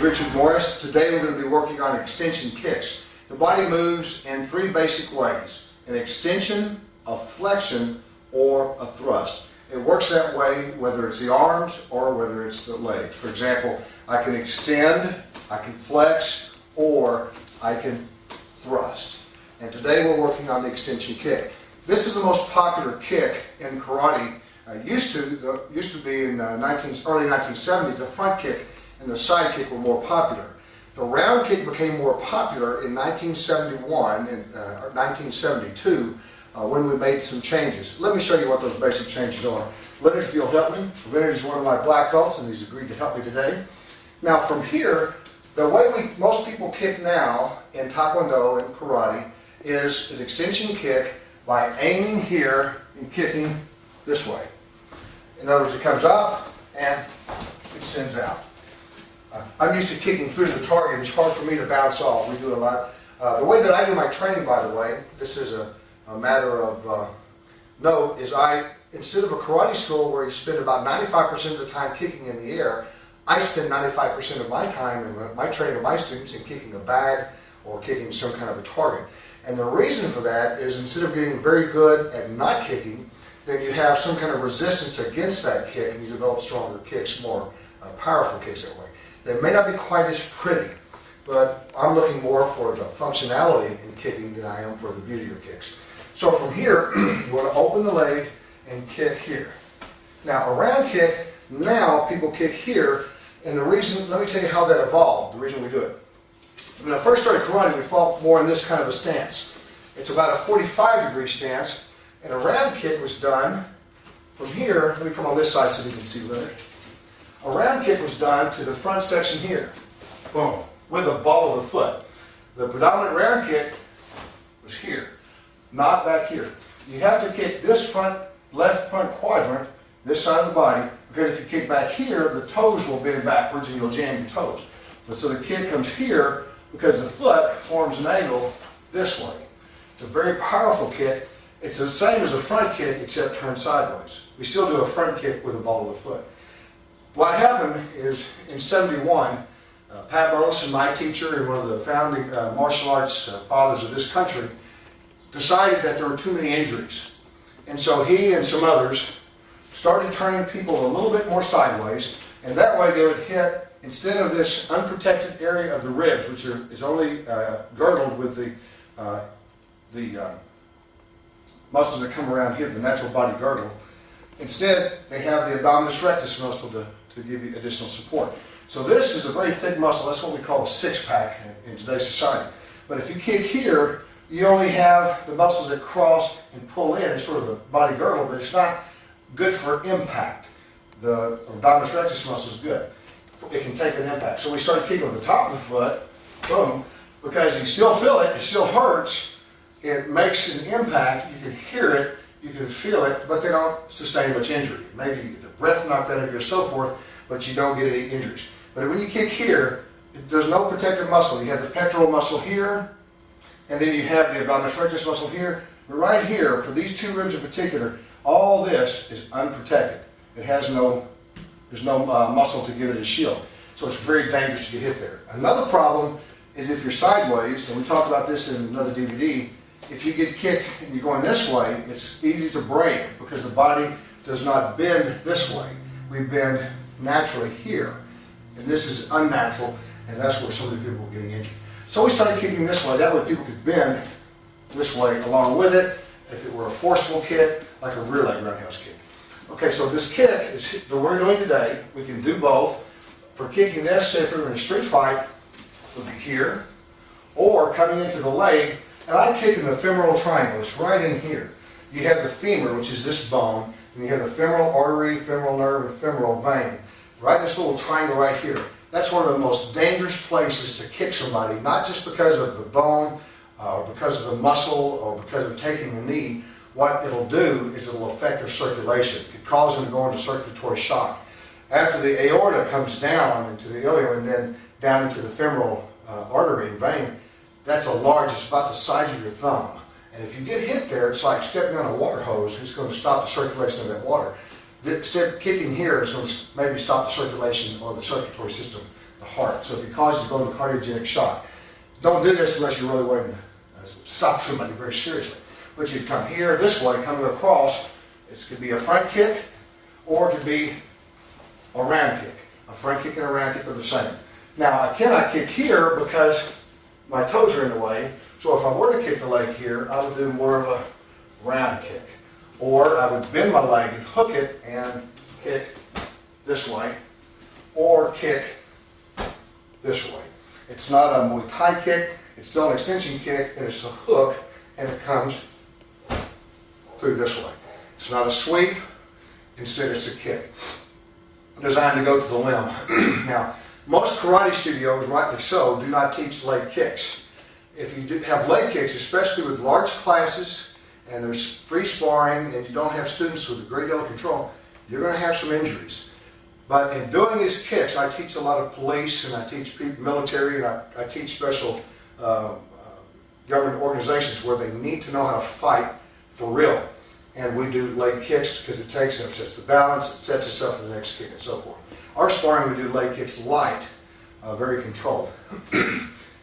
Richard Morris. Today we're going to be working on extension kicks. The body moves in three basic ways: an extension, a flexion, or a thrust. It works that way whether it's the arms or whether it's the legs. For example, I can extend, I can flex, or I can thrust. And today we're working on the extension kick. This is the most popular kick in karate. Used to be in early 1970s, the front kick and the side kick were more popular. The round kick became more popular in 1971 or 1972 when we made some changes. Let me show you what those basic changes are. Leonard, if you'll help me. Leonard is one of my black belts and he's agreed to help me today. Now from here, the way most people kick now in Taekwondo and karate is an extension kick by aiming here and kicking this way. In other words, it comes up and extends out. I'm used to kicking through the target. It's hard for me to bounce off. We do a lot. The way that I do my training, by the way, this is a matter of note, is instead of a karate school where you spend about 95% of the time kicking in the air, I spend 95% of my time in my training of my students in kicking a bag or kicking some kind of a target. And the reason for that is instead of getting very good at not kicking, then you have some kind of resistance against that kick and you develop stronger kicks, more powerful kicks that way. They may not be quite as pretty, but I'm looking more for the functionality in kicking than I am for the beauty of kicks. So from here, you want to open the leg and kick here. Now a round kick, now people kick here, and the reason, let me tell you how that evolved, the reason we do it. When I first started karate, we fought more in this kind of a stance. It's about a 45-degree stance. And a round kick was done from here. Let me come on this side so you can see better. A round kick was done to the front section here. Boom. With the ball of the foot. The predominant round kick was here, not back here. You have to kick this left front quadrant, this side of the body, because if you kick back here, the toes will bend backwards and you'll jam your toes. But so the kick comes here because the foot forms an angle this way. It's a very powerful kick. It's the same as a front kick except turned sideways. We still do a front kick with the ball of the foot. What happened is in '71, Pat Burleson, my teacher and one of the founding martial arts fathers of this country, decided that there were too many injuries. And so he and some others started turning people a little bit more sideways, and that way they would hit, instead of this unprotected area of the ribs, which is only girdled with the muscles that come around here, the natural body girdle. Instead, they have the abdominis rectus muscle to give you additional support. So this is a very thick muscle. That's what we call a six-pack in today's society. But if you kick here, you only have the muscles that cross and pull in. It's sort of the body girdle, but it's not good for impact. The abdominis rectus muscle is good. It can take an impact. So we started kicking on the top of the foot, boom, because you still feel it, it still hurts. It makes an impact, you can hear it, you can feel it, but they don't sustain much injury. Maybe you get the breath knocked out of you or so forth, but you don't get any injuries. But when you kick here, there's no protective muscle. You have the pectoral muscle here, and then you have the abdominis rectus muscle here. But right here, for these two ribs in particular, all this is unprotected. It has there's no muscle to give it a shield. So it's very dangerous to get hit there. Another problem is if you're sideways, and we talked about this in another DVD, if you get kicked and you're going this way, it's easy to break because the body does not bend this way. We bend naturally here. And this is unnatural, and that's where so many people are getting injured. So we started kicking this way. That way people could bend this way along with it. If it were a forceful kick, like a rear leg roundhouse kick. Okay, so this kick is that we're doing today. We can do both. For kicking this, say if we were in a street fight, would be here, or coming into the leg. And I kick in the femoral triangle. It's right in here. You have the femur, which is this bone, and you have the femoral artery, femoral nerve, and femoral vein. Right in this little triangle right here. That's one of the most dangerous places to kick somebody, not just because of the bone, or because of the muscle, or because of taking the knee. What it'll do is it'll affect their circulation. It could cause them to go into circulatory shock. After the aorta comes down into the ilium and then down into the femoral artery and vein, that's a large, it's about the size of your thumb. And if you get hit there, it's like stepping on a water hose. It's going to stop the circulation of that water. Kicking here is going to maybe stop the circulation or the circulatory system the heart. So it can cause you to go into cardiogenic shock. Don't do this unless you're really wanting to stop somebody very seriously. But you come here this way, coming across. It could be a front kick, or it could be a round kick. A front kick and a round kick are the same. Now, I cannot kick here because my toes are in the way. So if I were to kick the leg here, I would do more of a round kick. Or I would bend my leg and hook it and kick this way, or kick this way. It's not a Muay Thai kick, it's still an extension kick, and it's a hook, and it comes through this way. It's not a sweep, instead it's a kick, designed to go to the limb. Now, most karate studios, rightly so, do not teach leg kicks. If you do have leg kicks, especially with large classes, and there's free sparring, and you don't have students with a great deal of control, you're going to have some injuries. But in doing these kicks, I teach a lot of police, and I teach people, military, and I teach special government organizations where they need to know how to fight for real. And we do leg kicks because it takes it, sets the balance, it sets us up for the next kick, and so forth. Our sparring, we do leg kicks light, very controlled.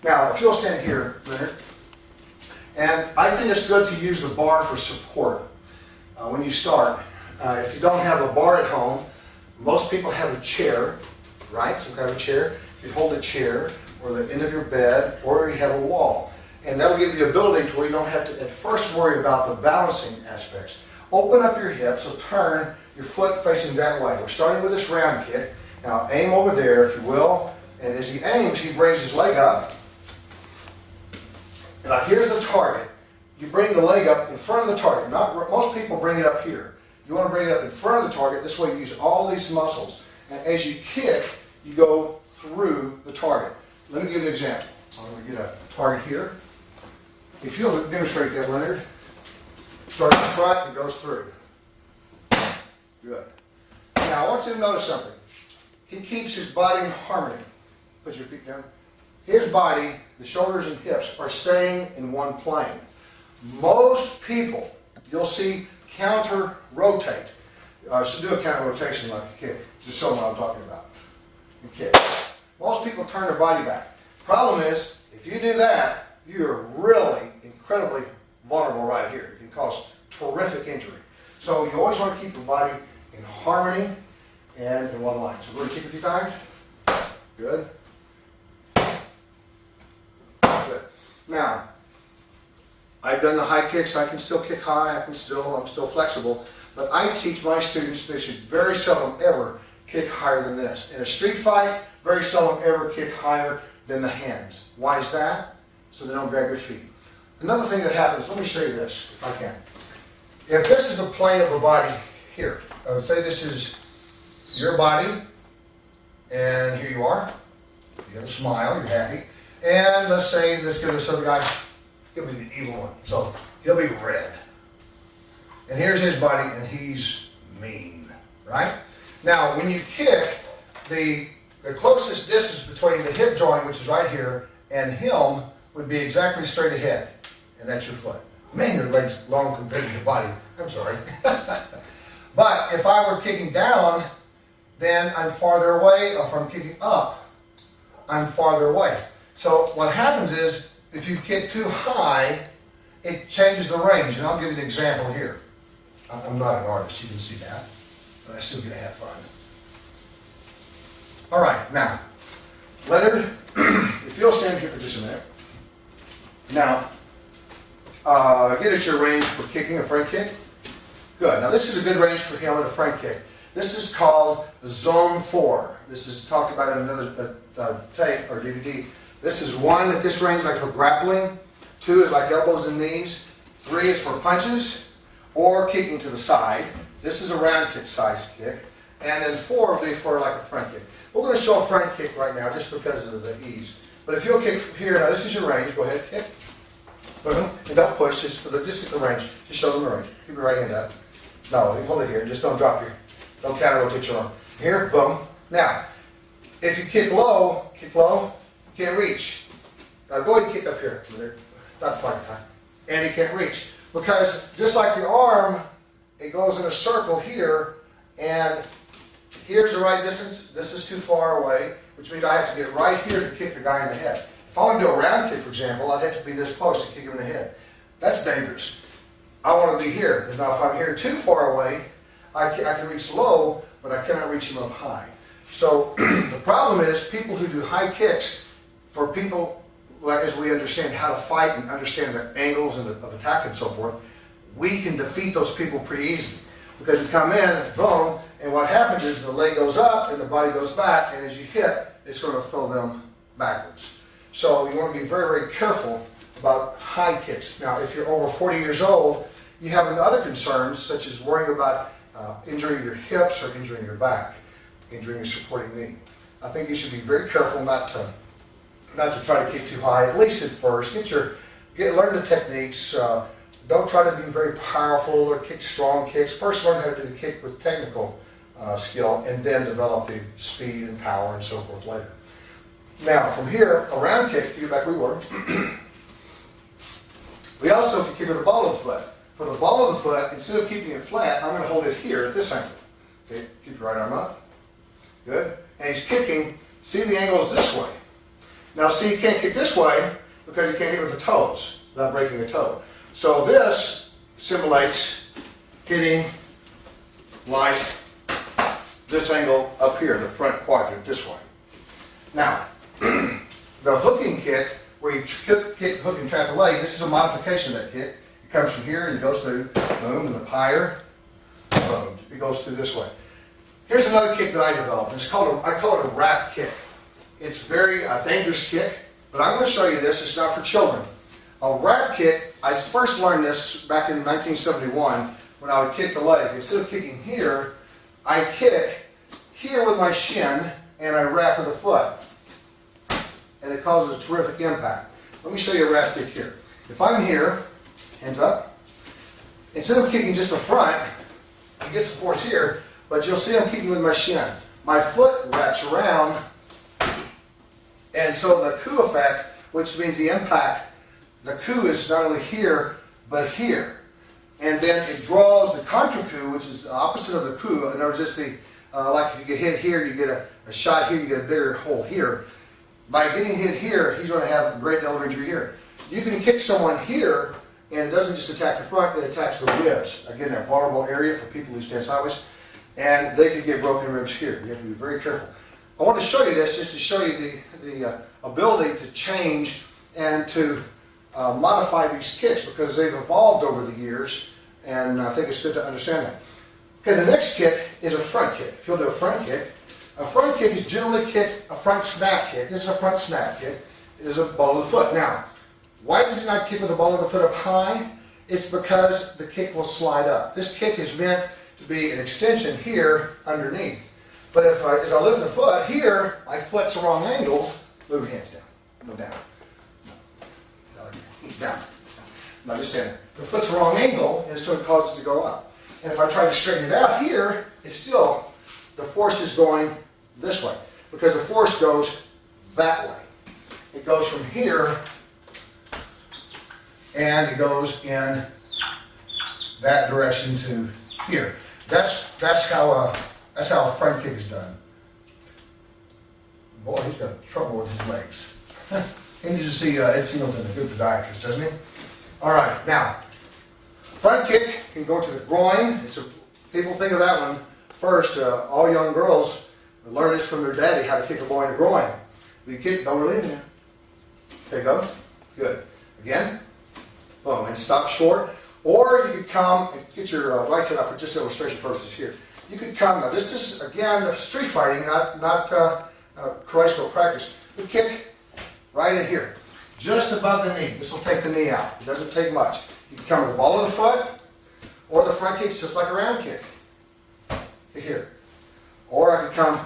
Now, if you'll stand here, Leonard, and I think it's good to use the bar for support when you start. If you don't have a bar at home, most people have a chair, right? Some kind of a chair. You hold a chair, or the end of your bed, or you have a wall. And that'll give you the ability to where you don't have to at first worry about the balancing aspects. Open up your hips, so turn your foot facing that way. We're starting with this round kick. Now aim over there, if you will. And as he aims, he brings his leg up. And now here's the target. You bring the leg up in front of the target. Most people bring it up here. You want to bring it up in front of the target. This way you use all these muscles. And as you kick, you go through the target. Let me give you an example. I'm going to get a target here. If you'll demonstrate that, Leonard. Starts in front and goes through. Good. Now I want you to notice something. He keeps his body in harmony. Put your feet down. His body, the shoulders and hips, are staying in one plane. Most people, you'll see counter-rotate. So do a counter-rotation like a kick, just show them what I'm talking about. Okay. Most people turn their body back. Problem is, if you do that, you're really incredibly vulnerable right here. It can cause terrific injury. So you always want to keep your body in harmony and in one line. So we're going to kick a few times. Good. Good. Now, I've done the high kicks. I can still kick high. I'm still flexible. But I teach my students they should very seldom ever kick higher than this. In a street fight, very seldom ever kick higher than the hands. Why is that? So they don't grab your feet. Another thing that happens, let me show you this, if I can. If this is a plane of a body here, say this is your body, and here you are. You have a smile, you're happy. And let's say, let's give this other guy, he'll be the evil one. So he'll be red. And here's his body, and he's mean, right? Now, when you kick, the closest distance between the hip joint, which is right here, and him would be exactly straight ahead. And that's your foot. Man, your leg's long compared to your body. I'm sorry. But if I were kicking down, then I'm farther away. Or if I'm kicking up, I'm farther away. So what happens is, if you kick too high, it changes the range. And I'll give you an example here. I'm not an artist, you can see that. But I still get to have fun. All right, now, Leonard, if you'll stand here for just a minute. Now, get at your range for kicking a front kick. Good. Now, this is a good range for him at a front kick. This is called Zone 4. This is talked about in another tape or DVD. This is 1 at this range, like for grappling. 2 is like elbows and knees. 3 is for punches or kicking to the side. This is a round kick size kick. And then 4 will be for like a front kick. We're going to show a front kick right now just because of the ease. But if you'll kick here, now this is your range. Go ahead, kick. Boom. And don't push, just get the range. Just show them the range. Keep your right hand up. No, you hold it here. Just don't drop your, don't counter rotate your arm. Here, boom. Now, if you kick low, you can't reach. Now go ahead and kick up here. Not quite high. And you can't reach. Because just like the arm, it goes in a circle here, and here's the right distance. This is too far away. which means I have to get right here to kick the guy in the head. If I want to do a round kick, for example, I'd have to be this close to kick him in the head. That's dangerous. I want to be here. Now, if I'm here too far away, I can reach low, but I cannot reach him up high. So the problem is people who do high kicks, for people, as we understand how to fight and understand the angles of attack and so forth, we can defeat those people pretty easily. Because you come in, boom, and what happens is the leg goes up and the body goes back, and as you hit, it's going to throw them backwards. So you want to be very, very careful about high kicks. Now, if you're over 40 years old, you have other concerns, such as worrying about injuring your hips or injuring your back, injuring your supporting knee. I think you should be very careful not to try to kick too high, at least at first. Learn the techniques. Don't try to be very powerful or kick strong kicks. First learn how to do the kick with technical skill, and then develop the speed and power and so forth later. Now, from here, a round kick, to get back where we were, we also can kick with the ball of the foot. For the ball of the foot, instead of keeping it flat, I'm going to hold it here at this angle. Okay, keep your right arm up. Good. And he's kicking. See, the angle is this way. Now, see, you can't kick this way because you can't hit with the toes without breaking a toe. So this simulates hitting like this angle up here, the front quadrant, this way. Now, the hooking kick, where you kick, hook, and trap the leg, this is a modification of that kick. It comes from here and goes through, boom, and the higher, boom. It goes through this way. Here's another kick that I developed. I call it a wrap kick. It's a very dangerous kick, but I'm going to show you this. It's not for children. A wrap kick, I first learned this back in 1971 when I would kick the leg. Instead of kicking here, I kick here with my shin and I wrap with the foot. And it causes a terrific impact. Let me show you a wrap kick here. If I'm here, hands up, instead of kicking just the front, I get some force here, but you'll see I'm kicking with my shin. My foot wraps around, and so the coup effect, which means the impact, the coup is not only here, but here. And then it draws the contra coup, which is the opposite of the coup. In other words, just like if you get hit here, you get a shot here, you get a bigger hole here. By getting hit here, he's going to have a great deal of injury here. You can kick someone here, and it doesn't just attack the front, it attacks the ribs. Again, that vulnerable area for people who stand sideways. And they could get broken ribs here. You have to be very careful. I want to show you this just to show you the ability to change and to modify these kicks, because they've evolved over the years, and I think it's good to understand that. Okay, the next kick is a front kick. If you'll do a front kick is generally kicked, a front snap kick. This is a front snap kick. It is a ball of the foot. Now, why does he not kick with the ball of the foot up high? It's because the kick will slide up. This kick is meant to be an extension here underneath. But as I lift the foot here, my foot's the wrong angle. Move your hands down. No, down. No, down. No, just stand there. The foot's the wrong angle, and it's going to cause it to go up. And if I try to straighten it out here, it's still, the force is going this way, because the force goes that way. It goes from here, and it goes in that direction to here. That's how a front kick is done. Boy, he's got trouble with his legs. He needs to see Ed Singleton, the good podiatrist, doesn't he? All right, now, front kick can go to the groin. People think of that one first. All young girls learn this from their daddy, how to kick a boy in the groin. You kick, don't relieve him. There you go. Good. Again. Boom. And stop short. Or you could come and get your right side up for just illustration purposes here. You could come. Now this is, again, street fighting, not karate school practice. You kick right in here, just above the knee. This will take the knee out. It doesn't take much. You can come with the ball of the foot, or the front kick's just like a round kick. Here. Or I could come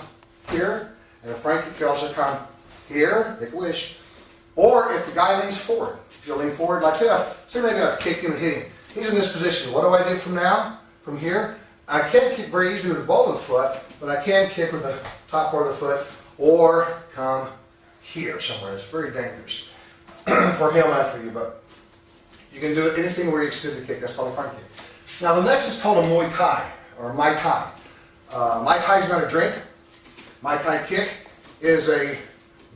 here, and the front kick could also come here, make a wish. Or if the guy leans forward. If you lean forward, like say maybe I've kicked him and hit him. He's in this position. What do I do from now? From here? I can't kick very easily with the ball of the foot, but I can kick with the top part of the foot, or come here somewhere. It's very dangerous for him and for you, but you can do it anything where you extend the kick. That's called a front kick. Now the next is called a Muay Thai, or Mai Tai. Mai Tai is not a drink. Mai Tai kick is a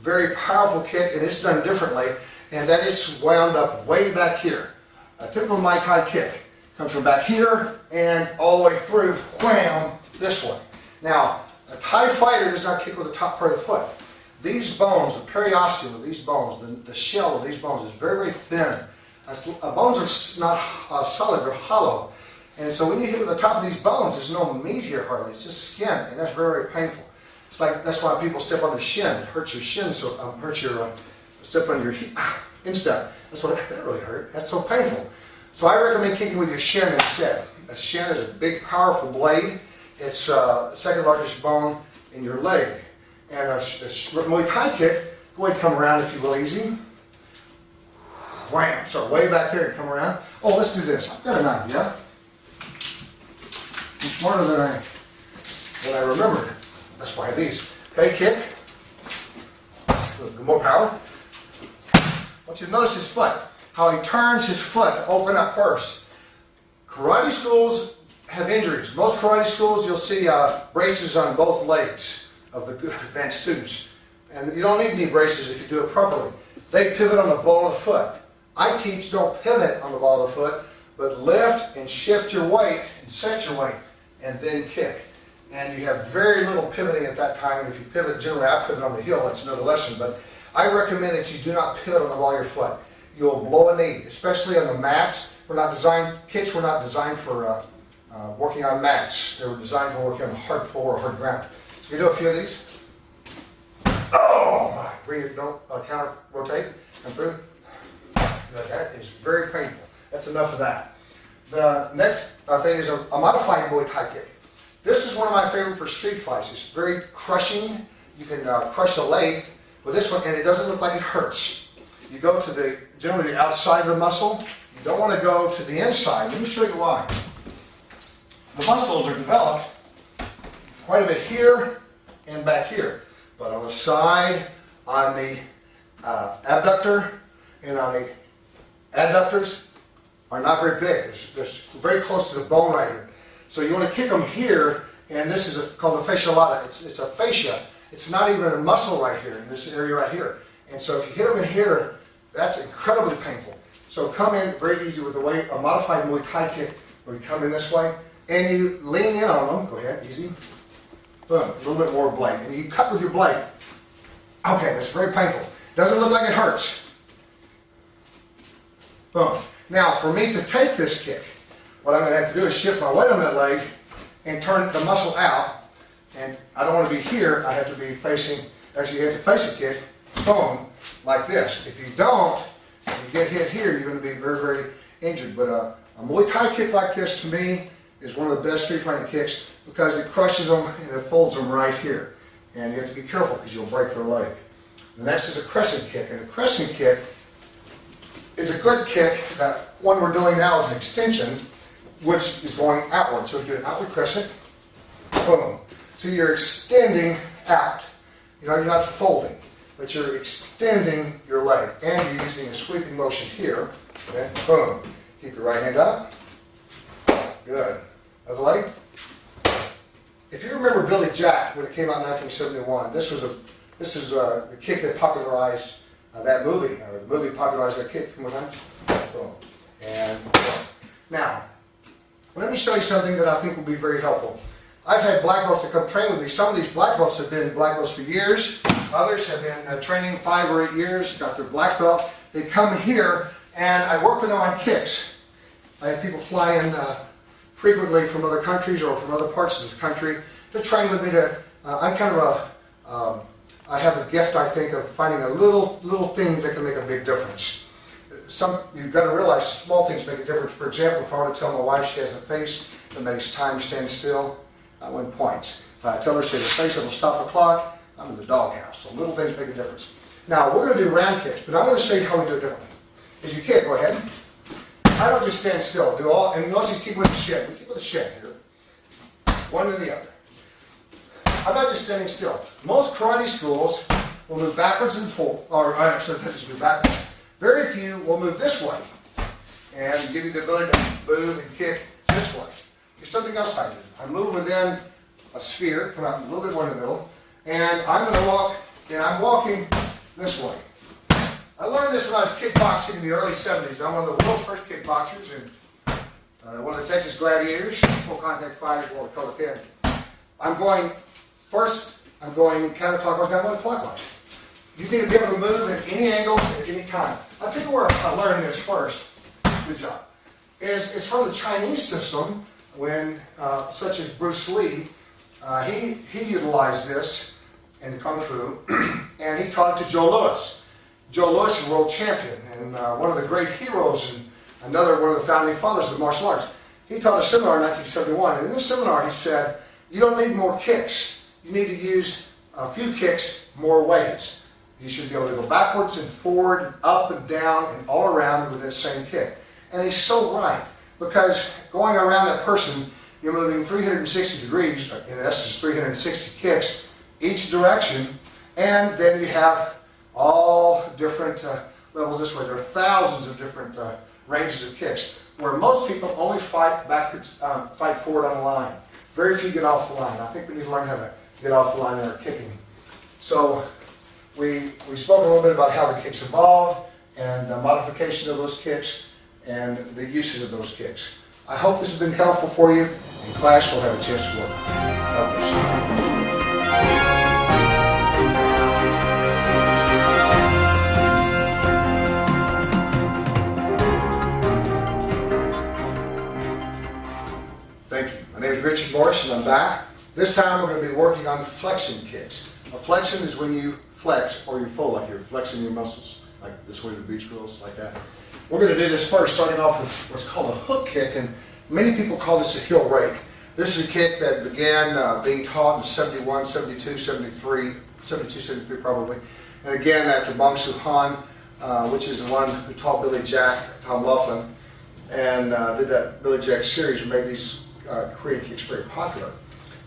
very powerful kick, and it's done differently, and that is wound up way back here. A typical Muay Thai kick comes from back here and all the way through, wham, this way. Now, a Thai fighter does not kick with the top part of the foot. These bones, the periosteum of these bones, the shell of these bones is very, very thin. Bones are not solid, they're hollow. And so when you hit with the top of these bones, there's no meat here hardly, it's just skin, and that's very, very painful. It's like, that's why people step on their shin, it hurts your shin, so hurts your, step on your instep. That's what, that really hurt, that's so painful. So I recommend kicking with your shin instead. A shin is a big, powerful blade. It's the second largest bone in your leg. And a Muay Thai kick, go ahead and come around if you will, easy. Wham, so way back there and come around. Oh, let's do this, I've got an idea. I'm smarter than I remembered. That's why I have these. Okay, kick. More power. I want you to notice his foot. How he turns his foot to open up first. Karate schools have injuries. Most karate schools you'll see braces on both legs of the advanced students. And you don't need any braces if you do it properly. They pivot on the ball of the foot. I teach don't pivot on the ball of the foot, but lift and shift your weight and set your weight and then kick. And you have very little pivoting at that time. And if you pivot, generally I pivot on the heel, that's another lesson. But I recommend that you do not pivot on the ball of your foot. You'll blow a knee, especially on the mats. Kicks were not designed for working on mats. They were designed for working on the hard floor or hard ground. So we do a few of these. Oh my, bring it, don't counter rotate and through. That is very painful. That's enough of that. The next thing is a modified Muay Thai kick. This is one of my favorite for street fights. It's very crushing. You can crush a leg with this one, and it doesn't look like it hurts. You go to generally the outside of the muscle. You don't want to go to the inside. Let me show you why. The muscles are developed quite a bit here and back here, but on the side, on the abductor and on the adductors are not very big. They're very close to the bone right here. So you want to kick them here, and this is called the fascia lata. It's a fascia. It's not even a muscle right here, in this area right here. And so if you hit them in here, that's incredibly painful. So come in very easy with a modified Muay Thai kick, where you come in this way, and you lean in on them. Go ahead, easy. Boom, a little bit more blade. And you cut with your blade. Okay, that's very painful. Doesn't look like it hurts. Boom. Now, for me to take this kick, what I'm going to have to do is shift my weight on that leg and turn the muscle out. And I don't want to be here. I have to be facing, actually you have to face a kick, boom, like this. If you don't, if you get hit here, you're going to be very, very injured. But a Muay Thai kick like this, to me, is one of the best street fighting kicks because it crushes them and it folds them right here. And you have to be careful because you'll break their leg. The next is a crescent kick. And a crescent kick is a good kick. That one we're doing now is an extension, which is going outward. So you do an outward crescent, boom. So you're extending out. You know, you're not folding, but you're extending your leg. And you're using a sweeping motion here. Okay, boom. Keep your right hand up. Good. Other leg. If you remember Billy Jack, when it came out in 1971, this is the kick that popularized that movie, or the movie popularized that kick. One more time. Boom. And boom. Now, let me show you something that I think will be very helpful. I've had black belts that come train with me. Some of these black belts have been black belts for years. Others have been training 5 or 8 years, got their black belt. They come here, and I work with them on kicks. I have people fly in frequently from other countries or from other parts of the country to train with me. I'm kind of I have a gift, I think, of finding little things that can make a big difference. You've got to realize small things make a difference. For example, if I were to tell my wife she has a face that makes time stand still, I win points. If I tell her she has a face that will stop the clock, I'm in the doghouse. So little things make a difference. Now, we're going to do round kicks, but I'm going to show you how we do it differently. As you kick, go ahead. I don't just stand still. And notice he's keeping with the shin. We keep with the shin here. One and the other. I'm not just standing still. Most karate schools will move backwards and forward, or actually just move backwards. Very few will move this way and give you the ability to move and kick this way. Here's something else I do. I move within a sphere, come out a little bit more in the middle, and I'm going to walk and I'm walking this way. I learned this when I was kickboxing in the early 70s. I'm one of the world's first kickboxers and one of the Texas Gladiators, full contact fighters, World Color 10. I'm going counterclockwise, counterclockwise. You need to be able to move at any angle at any time. I'll tell you where I learned this first. Good job. It's from the Chinese system when, such as Bruce Lee, he utilized this in Kung Fu, and he taught it to Joe Louis. Joe Louis is a world champion and one of the great heroes and one of the founding fathers of martial arts. He taught a seminar in 1971, and in this seminar he said, you don't need more kicks. You need to use a few kicks more ways. You should be able to go backwards and forward, and up and down, and all around with that same kick. And he's so right, because going around that person, you're moving 360 degrees, in essence 360 kicks, each direction, and then you have all different levels this way. There are thousands of different ranges of kicks, where most people only fight backwards, fight forward on the line. Very few get off the line. I think we need to learn how to get off the line in our kicking. So we spoke a little bit about how the kicks evolved and the modification of those kicks and the uses of those kicks. I hope this has been helpful for you. In class, we'll have a chance to work. God bless you. Thank you. My name is Richard Morris and I'm back. This time we're going to be working on flexion kicks. A flexion is when you flex or you fold, like you're flexing your muscles, like this way with beach girls, like that. We're going to do this first, starting off with what's called a hook kick, and many people call this a heel rake. This is a kick that began being taught in 71, 72, 73, 72, 73 probably, and again after Bong Soo Han, which is the one who taught Billy Jack, Tom Laughlin, and did that Billy Jack series and made these Korean kicks very popular.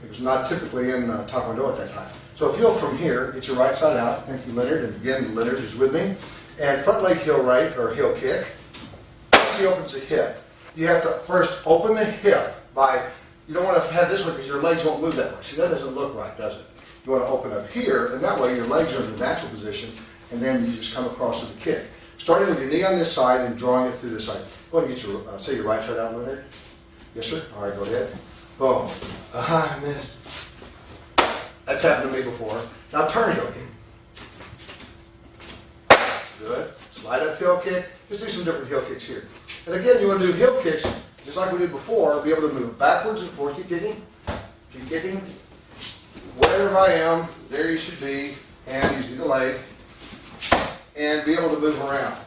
It was not typically in Taekwondo at that time. So if you'll from here, get your right side out. Thank you, Leonard. And again, Leonard is with me. And front leg heel rake or heel kick. Once he opens the hip, you have to first open the hip by, you don't want to have this one because your legs won't move that way. See, that doesn't look right, does it? You want to open up here, and that way your legs are in the natural position, and then you just come across with the kick. Starting with your knee on this side and drawing it through this side. Go ahead and get your, say your right side out, Leonard. Yes, sir. All right, go ahead. Boom. I missed. That's happened to me before. Now turn heel kick. Good. Slide up heel kick. Just do some different heel kicks here. And again, you want to do heel kicks just like we did before. Be able to move backwards and forward. Keep kicking. Keep kicking. Wherever I am, there you should be. And using the leg. And be able to move around.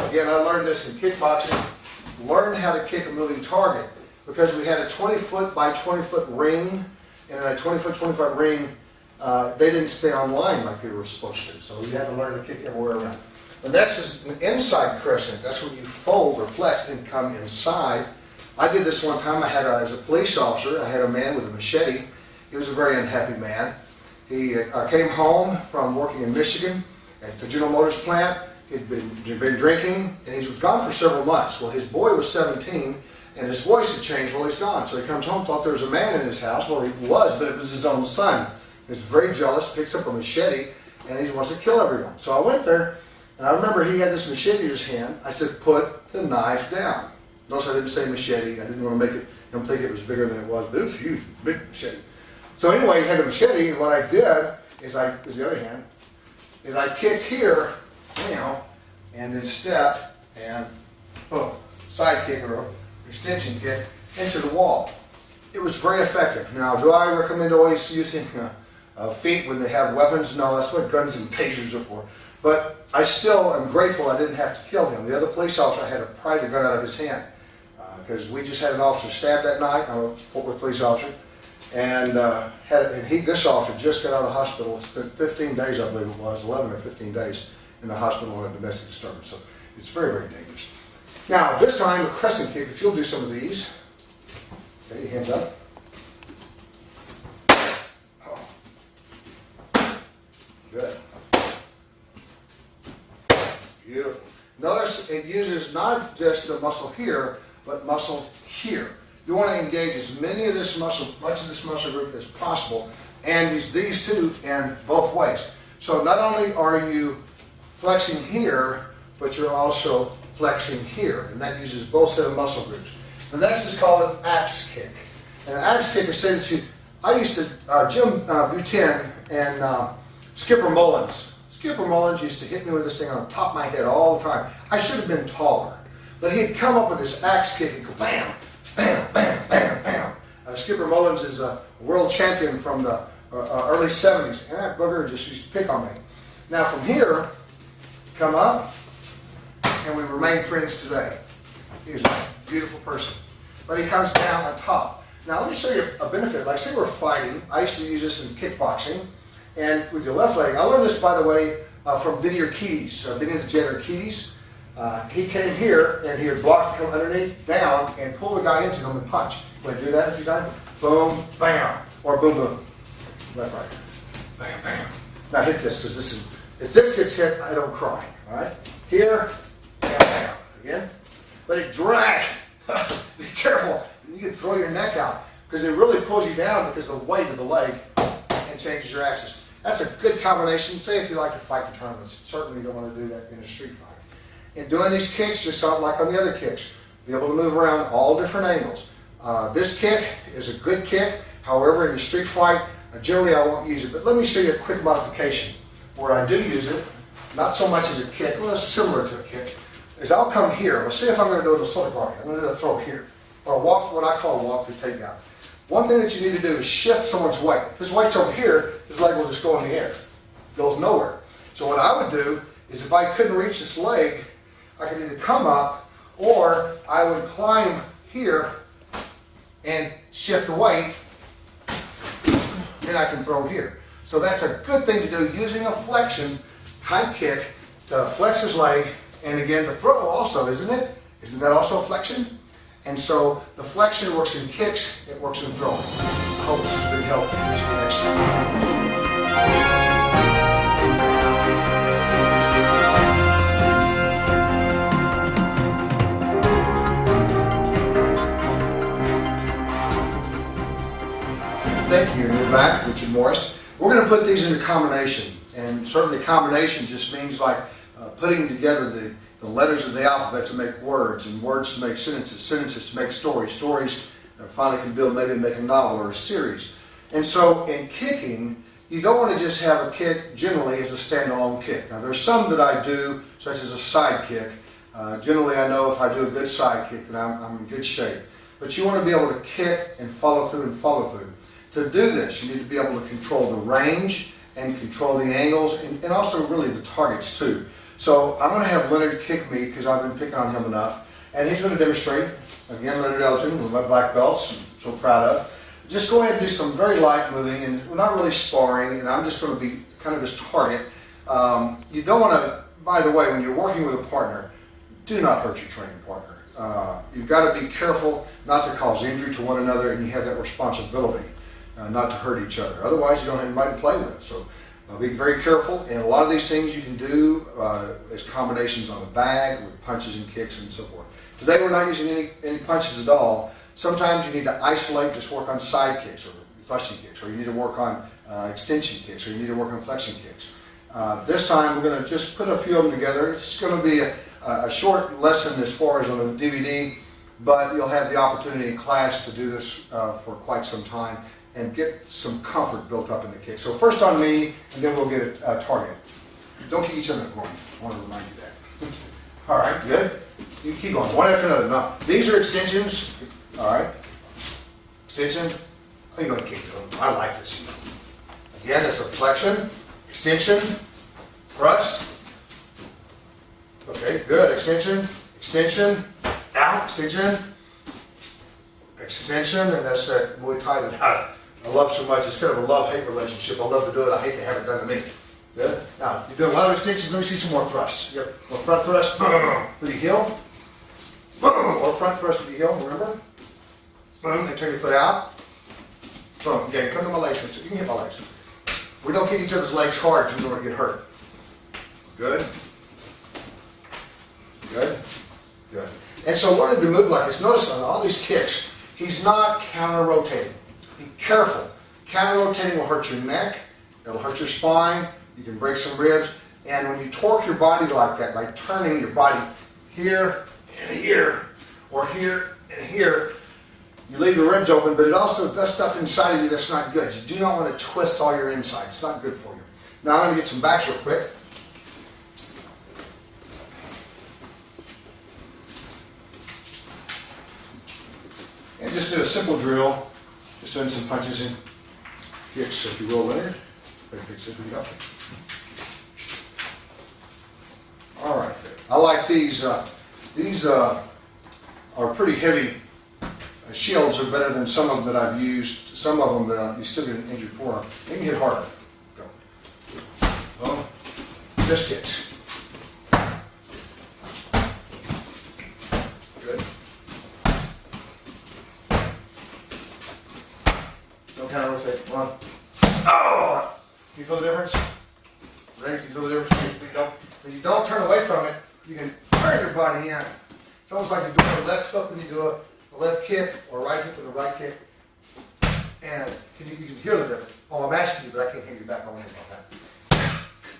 Again, I learned this in kickboxing. Learn how to kick a moving target. Because we had a 20-foot by 20-foot ring, and in a 20-foot, 20-foot ring, they didn't stay on line like they were supposed to. So we had to learn to kick everywhere around. The next is an inside crescent. That's when you fold or flex and come inside. I did this one time. As a police officer, I had a man with a machete. He was a very unhappy man. He came home from working in Michigan at the General Motors plant. He'd been drinking, and he was gone for several months. Well, his boy was 17. And his voice had changed while he's gone. So he comes home, thought there was a man in his house. Well, he was, but it was his own son. He's very jealous, picks up a machete, and he wants to kill everyone. So I went there, and I remember he had this machete in his hand. I said, put the knife down. Notice I didn't say machete. I didn't want to make him think it was bigger than it was, but it was a huge, big machete. So anyway, he had a machete, and what I did is the other hand, is I kicked here, and then stepped, and boom, side kick or extension kick into the wall. It was very effective. Now, do I recommend always using feet when they have weapons? No, that's what guns and tasers are for. But I still am grateful I didn't have to kill him. The other police officer, I had to pry the gun out of his hand because we just had an officer stabbed that night. I'm a Fort Worth police officer, and this officer just got out of the hospital. Spent 15 days, I believe it was, 11 or 15 days in the hospital on a domestic disturbance. So it's very, very dangerous. Now, this time, a crescent kick, if you'll do some of these. Okay, your hands up. Oh. Good. Beautiful. Notice it uses not just the muscle here, but muscle here. You want to engage as many of this muscle, much of this muscle group as possible, and use these two in both ways. So not only are you flexing here, but you're also flexing here, and that uses both set of muscle groups. The next is called an axe kick. And an axe kick is saying that I used to, Jim Boutin and Skipper Mullins. Skipper Mullins used to hit me with this thing on the top of my head all the time. I should have been taller, but he'd come up with this axe kick and go bam, bam, bam, bam, bam. Skipper Mullins is a world champion from the early 70s, and that booger just used to pick on me. Now from here, come up, and we remain friends today. He's a beautiful person. But he comes down on top. Now let me show you a benefit. Like say we're fighting, I used to use this in kickboxing, and with your left leg, I learned this by the way from Benny Urquidez, Benny the Jet Urquidez. He came here and he would block, come underneath, down, and pull the guy into him and punch. Want to do that a few times? Boom, bam, or boom, boom. Left, right, bam, bam. Now hit this, because this is, if this gets hit, I don't cry, all right? Here, bam, bam, again. But it drags. Be careful. You can throw your neck out, because it really pulls you down because of the weight of the leg and changes your axis. That's a good combination. Say if you like to fight in tournaments, certainly you don't want to do that in a street fight. In doing these kicks, just like on the other kicks, be able to move around all different angles. This kick is a good kick. However, in the street fight, generally I won't use it. But let me show you a quick modification where I do use it, not so much as a kick, well it's similar to a kick, is I'll come here. Let's see if I'm going to do a sort of party. I'm going to do a throw here. Or a walk, what I call a walk through takedown. One thing that you need to do is shift someone's weight. If his weight's over here, his leg will just go in the air. It goes nowhere. So what I would do is if I couldn't reach this leg, I could either come up or I would climb here and shift the weight, then I can throw here. So that's a good thing to do using a flexion type kick to flex his leg, and again the throw also, isn't it? Isn't that also a flexion? And so the flexion works in kicks, it works in throwing. I hope this has been helpful. See you next time. Thank you, and we're back, Richard Morris. We're going to put these into combination, and certainly combination just means like putting together the letters of the alphabet to make words, and words to make sentences, sentences to make stories, stories that finally can build, maybe make a novel or a series. And so in kicking, you don't want to just have a kick generally as a standalone kick. Now there's some that I do, such as a side kick. Generally I know if I do a good side kick that I'm in good shape. But you want to be able to kick and follow through and follow through. To do this, you need to be able to control the range and control the angles and also really the targets too. So I'm going to have Leonard kick me because I've been picking on him enough. And he's going to demonstrate, again, Leonard Elgin with my black belts, I'm so proud of. Just go ahead and do some very light moving, and we're not really sparring, and I'm just going to be kind of his target. You don't want to, by the way, when you're working with a partner, do not hurt your training partner. You've got to be careful not to cause injury to one another, and you have that responsibility. Not to hurt each other. Otherwise, you don't have anybody to play with. So be very careful. And a lot of these things you can do as combinations on the bag with punches and kicks and so forth. Today we're not using any punches at all. Sometimes you need to isolate, just work on side kicks or thrusting kicks, or you need to work on extension kicks, or you need to work on flexion kicks. This time we're going to just put a few of them together. It's going to be a short lesson as far as on the DVD, but you'll have the opportunity in class to do this for quite some time and get some comfort built up in the kick. So first on me, and then we'll get it targeted. Don't kick each other in the groin. I want to remind you that. All right, good. You keep going, one after another. Now, these are extensions. All right. Extension. I'm going to kick them. I like this. Again, that's a flexion, extension, thrust. Okay, good. Extension, extension, out, extension, extension, and that's that Muay Thai that I love so much. It's kind of a love-hate relationship. I love to do it. I hate to have it done to me. Good. Now, you're doing a lot of extensions. Let me see some more thrusts. Yep. More front thrust with your heel. Boom. Or front thrust with your heel. Remember? Boom. And turn your foot out. Boom. Again, come to my legs. You can hit my legs. We don't kick each other's legs hard because we're going to get hurt. Good. Good. Good. And so learning to move like this. Notice on all these kicks, he's not counter-rotating. Be careful. Counter-rotating will hurt your neck, it'll hurt your spine, You can break some ribs. And when you torque your body like that, by turning your body here and here, or here and here, you leave your ribs open, but it also does stuff inside of you that's not good. You do not want to twist all your insides. It's not good for you. Now I'm going to get some backs real quick. And just do a simple drill, just doing some punches and kicks, if you will, Leonard. All right, I like these. These are pretty heavy. Shields are better than some of them that I've used. Some of them you still get an injured forearm. They can hit harder. Go. Well, just kicks. Good. Don't kind of rotate. One. Oh! Can you feel the difference? Ray, can you feel the difference? When you don't turn away from it, you can turn your body in. It's almost like you're doing a left hook when you do a left kick or a right hook with a right kick. And you can hear the difference. Oh, I'm asking you, but I can't hear you back. I want to hear about that.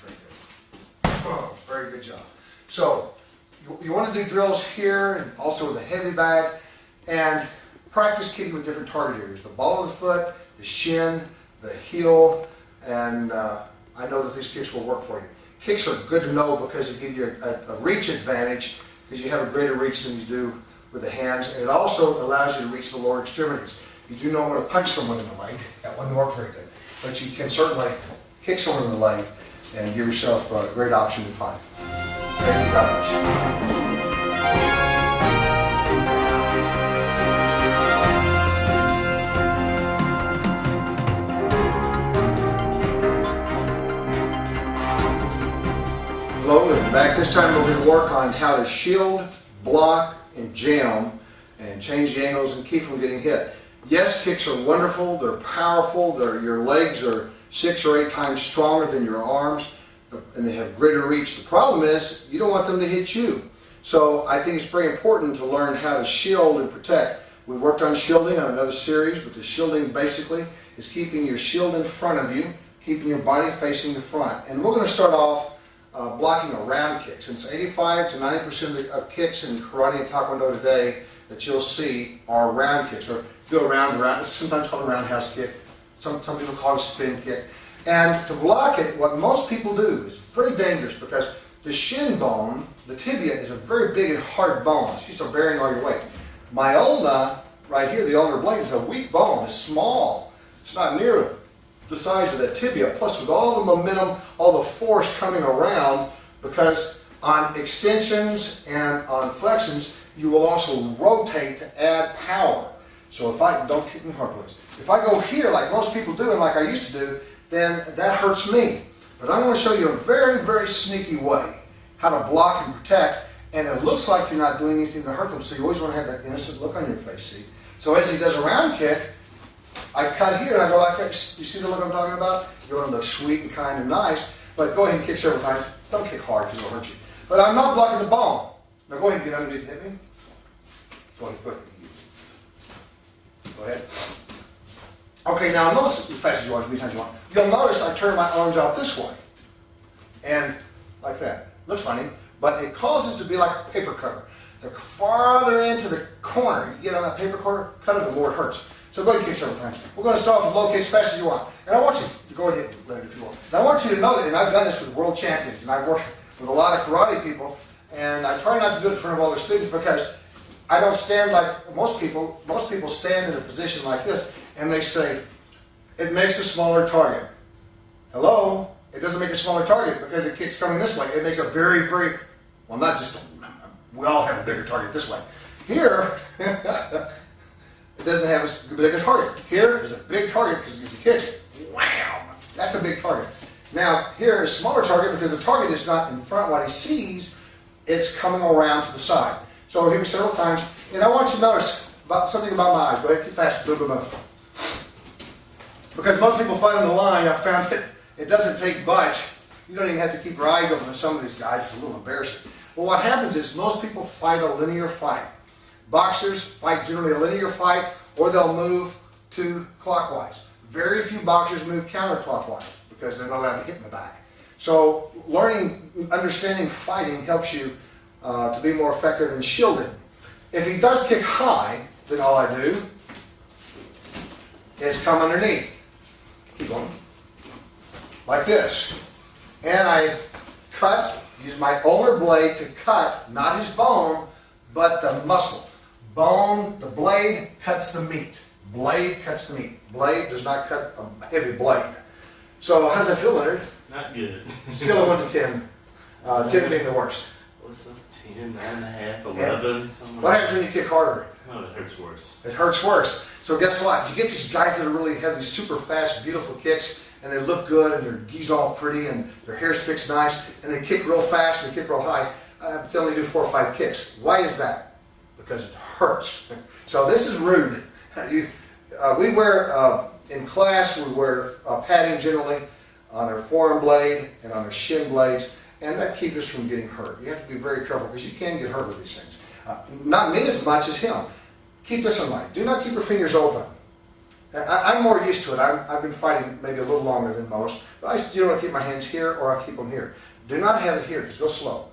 Very good. Oh, very good job. So, you want to do drills here and also with a heavy bag and practice kicking with different target areas. The ball of the foot, the shin, the heel, and I know that these kicks will work for you. Kicks are good to know because they give you a reach advantage because you have a greater reach than you do with the hands, and it also allows you to reach the lower extremities. You do not want to punch someone in the leg. That wouldn't work very good. But you can certainly kick someone in the leg and give yourself a great option to fight. Thank you. God bless you. Hello, and back this time we're going to work on how to shield, block, and jam, and change the angles and keep from getting hit. Yes, kicks are wonderful, they're powerful, your legs are 6 or 8 times stronger than your arms, and they have greater reach. The problem is, you don't want them to hit you. So I think it's very important to learn how to shield and protect. We worked on shielding on another series, but the shielding basically is keeping your shield in front of you, keeping your body facing the front. And we're going to start off blocking a round kick. Since 85 to 90% of kicks in karate and taekwondo today that you'll see are round kicks, or go around, it's sometimes called a roundhouse kick, some people call it a spin kick. And to block it, what most people do is very dangerous because the shin bone, the tibia, is a very big and hard bone. It's used to bearing all your weight. My ulna, right here, the ulnar blade, is a weak bone. It's small. It's not near the size of the tibia, plus with all the momentum, all the force coming around, because on extensions and on flexions, you will also rotate to add power. So if I, don't kick me hard please, if I go here like most people do and like I used to do, then that hurts me. But I'm going to show you a very, very sneaky way how to block and protect, and it looks like you're not doing anything to hurt them, so you always want to have that innocent look on your face, see? So as he does a round kick, I cut here and I go like that. You see the look I'm talking about? You want to look sweet and kind and nice, but go ahead and kick several times. Don't kick hard because it'll hurt you. But I'm not blocking the bone. Now go ahead and get underneath and hit me. Go ahead, go ahead. Go ahead. Okay, now notice, as fast as you want, as many times you want. You'll notice I turn my arms out this way. And like that. Looks funny, but it causes to be like a paper cutter. The farther into the corner you get on that paper cutter, the more it hurts. So go ahead and kick several times. We're going to start off with low kicks as fast as you want. And I want you to go ahead and let it if you want. And I want you to know that, and I've done this with world champions, and I've worked with a lot of karate people, and I try not to do it in front of all their students because I don't stand like most people. Most people stand in a position like this, and they say, it makes a smaller target. Hello? It doesn't make a smaller target because it kicks coming this way. It makes a very, very, well, not just, we all have a bigger target this way. Here, it doesn't have as big a target. Here is a big target because it gives the kicks. Wow! That's a big target. Now, here is a smaller target because the target is not in front what he sees, it's coming around to the side. So hit me several times, and I want you to notice something about my eyes. Go ahead, keep fast. Boom, boom, boom. Because most people fight on the line, I found that it doesn't take much. You don't even have to keep your eyes open for some of these guys. It's a little embarrassing. Well, what happens is most people fight a linear fight. Boxers fight generally a linear fight, or they'll move to clockwise. Very few boxers move counterclockwise because they're not allowed to hit in the back. So understanding fighting helps you to be more effective in shielding. If he does kick high, then all I do is come underneath. Keep going. Like this. And I cut, use my ulnar blade to cut, not his bone, but the muscle. Bone, the blade cuts the meat. Blade cuts the meat. Blade does not cut a heavy blade. So how does that feel, Leonard? Not good. Scale of 1 to 10. 10 being the worst. What's up? 10, 9.5, 11. What happens when you kick harder? Oh, it hurts worse. It hurts worse. So guess what? You get these guys that are really have these super fast, beautiful kicks, and they look good, and their gi's all pretty, and their hair's fixed nice, and they kick real fast, and they kick real high. They only do 4 or 5 kicks. Why is that? Because it hurts. So this is rude. We wear, in class, we wear padding generally on our forearm blade and on our shin blades, and that keeps us from getting hurt. You have to be very careful because you can get hurt with these things. Not me as much as him. Keep this in mind. Do not keep your fingers open. I'm more used to it. I've been fighting maybe a little longer than most, but I generally keep my hands here or I keep them here. Do not have it here, because go slow.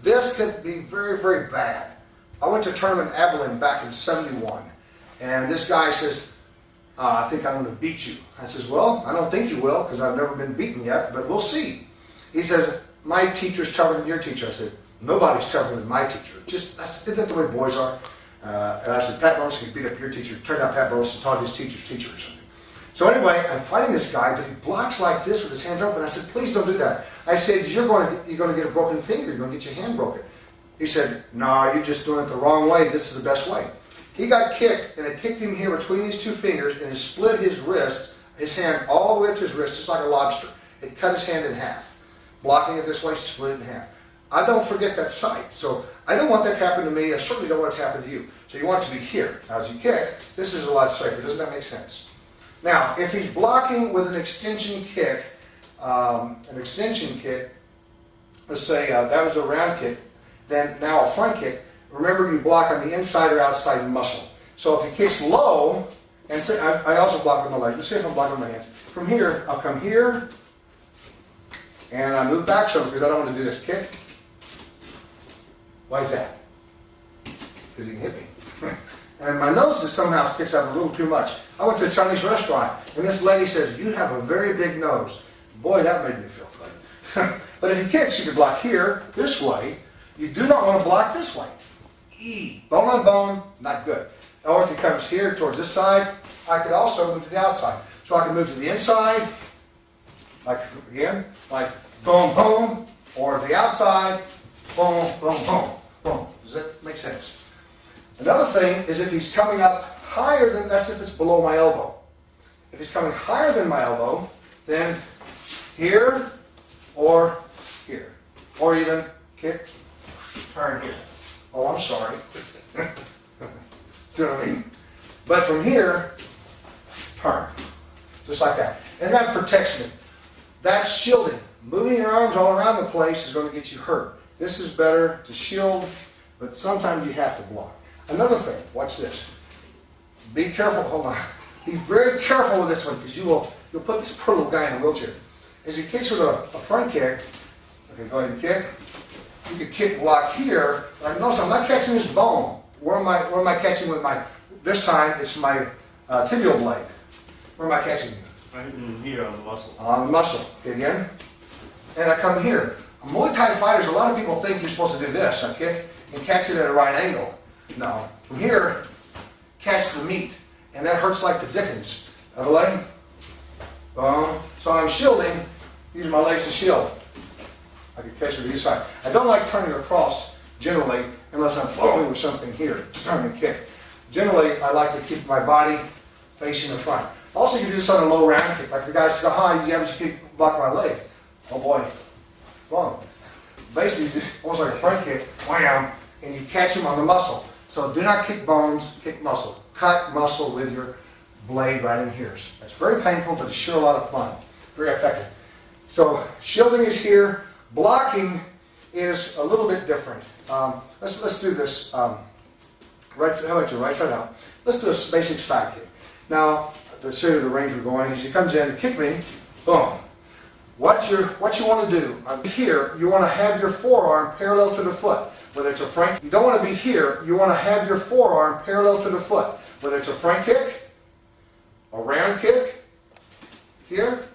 This could be very, very bad. I went to a tournament in Abilene back in '71, and this guy says, I think I'm going to beat you. I says, well, I don't think you will, because I've never been beaten yet, but we'll see. He says, my teacher's tougher than your teacher. I said, nobody's tougher than my teacher. Isn't that the way boys are? And I said, Pat Burleson could beat up your teacher. Turned out Pat Burleson taught his teacher's teacher or something. So anyway, I'm fighting this guy, but he blocks like this with his hands open. I said, please don't do that. I said, you're going to get a broken finger. You're going to get your hand broken. He said, no, you're just doing it the wrong way. This is the best way. He got kicked, and it kicked him here between these 2 fingers, and it split his wrist, his hand all the way up to his wrist, just like a lobster. It cut his hand in half. Blocking it this way, split it in half. I don't forget that sight. So I don't want that to happen to me. I certainly don't want it to happen to you. So you want it to be here. Now, as you kick, this is a lot safer. Doesn't that make sense? Now, if he's blocking with an extension kick, let's say that was a round kick, then now a front kick, remember you block on the inside or outside muscle. So if he kicks low, and say, I also block with my legs. Let's see if I'm blocking with my hands. From here, I'll come here, and I move back some because I don't want to do this kick. Why is that? Because he can hit me. And my nose somehow sticks out a little too much. I went to a Chinese restaurant, and this lady says, you have a very big nose. Boy, that made me feel good. But if he kicks, you could block here, this way. You do not want to block this way. Bone on bone, not good. Or if he comes here towards this side, I could also move to the outside. So I can move to the inside, like again, like boom, boom, or the outside, boom, boom, boom, boom. Does that make sense? Another thing is if he's coming up higher than, that's if it's below my elbow. If he's coming higher than my elbow, then here or here. Or even kick, turn here. Oh, I'm sorry. See what I mean? But from here, turn. Just like that. And that protects me. That's shielding. Moving your arms all around the place is going to get you hurt. This is better to shield, but sometimes you have to block. Another thing, watch this. Be careful, hold on. Be very careful with this one, because you'll put this poor little guy in a wheelchair. As he kicks with a front kick, okay, go ahead and kick. You can kick block here, but notice I'm not catching his bone. Where am I catching with my, this time it's my tibial blade. Where am I catching you? Right in here on the muscle. On the muscle. Okay, again. And I come here. Muay Thai fighters, a lot of people think you're supposed to do this. I kick and catch it at a right angle. No. From here, catch the meat. And that hurts like the dickens. Other leg. Boom. So I'm shielding, using my legs to shield. I can catch it to the side. I don't like turning across, generally, unless I'm flowing with something here. Turn and kick. Generally, I like to keep my body facing the front. Also, you can do this on a low round kick. Like the guy says, aha, you haven't kick, block my leg. Oh boy. Boom. Basically, you do almost like a front kick, wham, and you catch him on the muscle. So do not kick bones, kick muscle. Cut muscle with your blade right in here. That's very painful, but it's sure a lot of fun. Very effective. So shielding is here. Blocking is a little bit different. Let's do this. How about your right side out? Let's do a basic side kick. Now, to show you the range we're going, as he comes in to kick me, boom. what you want to do here, you want to have your forearm parallel to the foot. Whether it's a front, you don't want to be here. You want to have your forearm parallel to the foot. Whether it's a front kick, a round kick, here,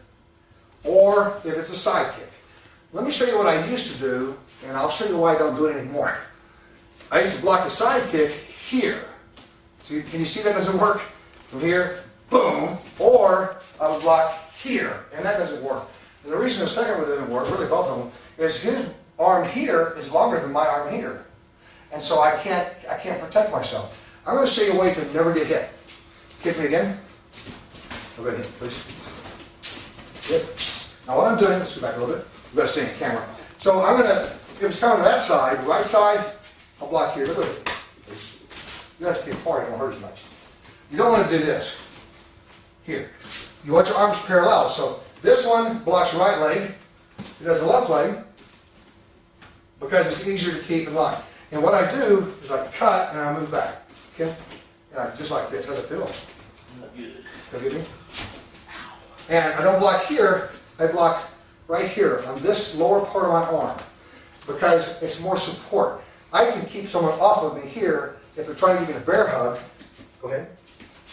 or if it's a side kick. Let me show you what I used to do, and I'll show you why I don't do it anymore. I used to block a side kick here. See, can you see that doesn't work? From here, boom, or I would block here, and that doesn't work. And the reason the second one doesn't work, really both of them, is his arm here is longer than my arm here. And so I can't protect myself. I'm going to show you a way to never get hit. Kick me again. Go ahead, please. Good. Now what I'm doing, let's go back a little bit. We've got to stay in camera. So I'm going to, if it's coming to that side, right side, I'll block here. Look at it. You don't have to get apart, it won't hurt as much. You don't want to do this. Here. You want your arms parallel. So this one blocks the right leg. It does the left leg because it's easier to keep in line. And what I do is I cut and I move back. Okay? And I, just like this. How's it feel? Not good. Feel good? And I don't block here. I block right here on this lower part of my arm because it's more support. I can keep someone off of me here if they're trying to give me a bear hug. Go ahead.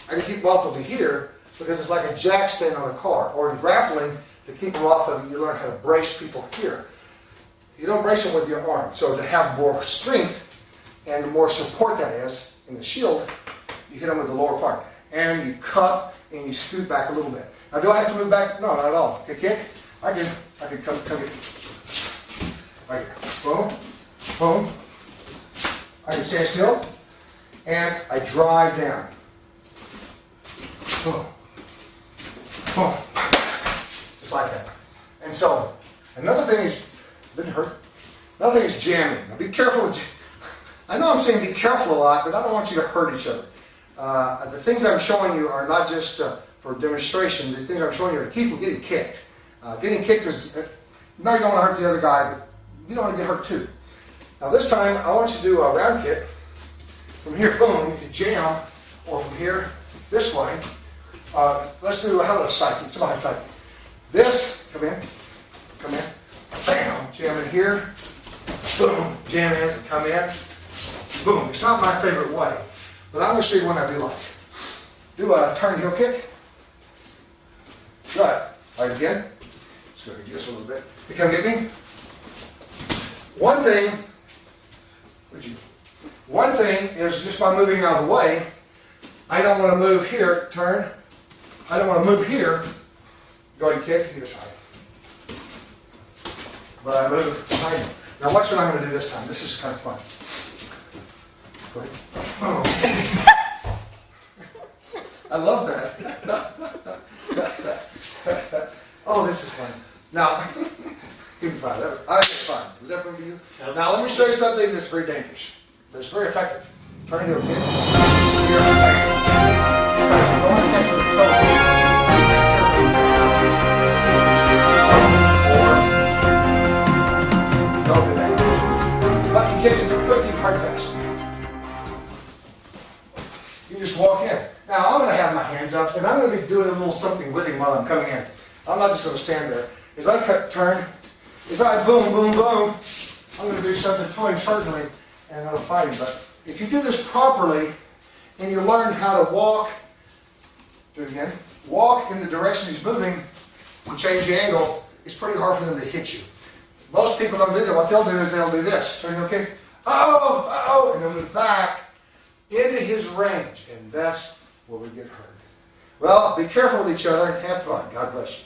I can keep them off of me here because it's like a jack stand on a car. Or in grappling, to keep them off of you, you learn how to brace people here. You don't brace them with your arm. So to have more strength and the more support that is in the shield, you hit them with the lower part. And you cut and you scoot back a little bit. Now do I have to move back? No, not at all. Okay, kick? I can come get right here. Boom, boom. I can stand still and I drive down. Boom, boom. Just like that. And so, another thing is, didn't hurt. Another thing is jamming. Now be careful with, I know I'm saying be careful a lot, but I don't want you to hurt each other. The things I'm showing you are not just for demonstration. The things I'm showing you are to keep from getting kicked. Getting kicked is, no, you don't want to hurt the other guy, but you don't want to get hurt too. Now this time, I want you to do a round kick. From here, boom, you can jam, or from here, this way. Let's do, how about a side kick? It's about a side kick. This, come in, bam, jam in here, boom, jam in, come in, boom. It's not my favorite way, but I'm going to show you one I do like. Do a turn heel kick. Good. All right, again. Let's go ahead and do this a little bit. You come get me. One thing is just by moving out of the way, I don't want to move here, turn. I don't want to move here. Go ahead and kick to the side. But I move behind you. Now watch what I'm going to do this time. This is kind of fun. Go ahead. Oh. I love that. Oh, this is fun. Now, give me five. I think it's fun. Was that fun for you? Yep. Now let me show you something that's very dangerous. But it's very effective. Turn heel kick. Here, because you don't want to catch the toe. But you can't do quick, deep, hard fast. You just walk in. Now I'm going to have my hands up, and I'm going to be doing a little something with him while I'm coming in. I'm not just going to stand there. As I turn, as I boom, boom, boom, I'm going to do something to him certainly, and I'll fight him. But if you do this properly, and you learn how to walk, do it again, walk in the direction he's moving, and change the angle, it's pretty hard for them to hit you. Most people don't do that. What they'll do is they'll do this. Turn heel kick, oh, and they'll move back into his range, and that's where we get hurt. Well, be careful with each other and have fun. God bless you.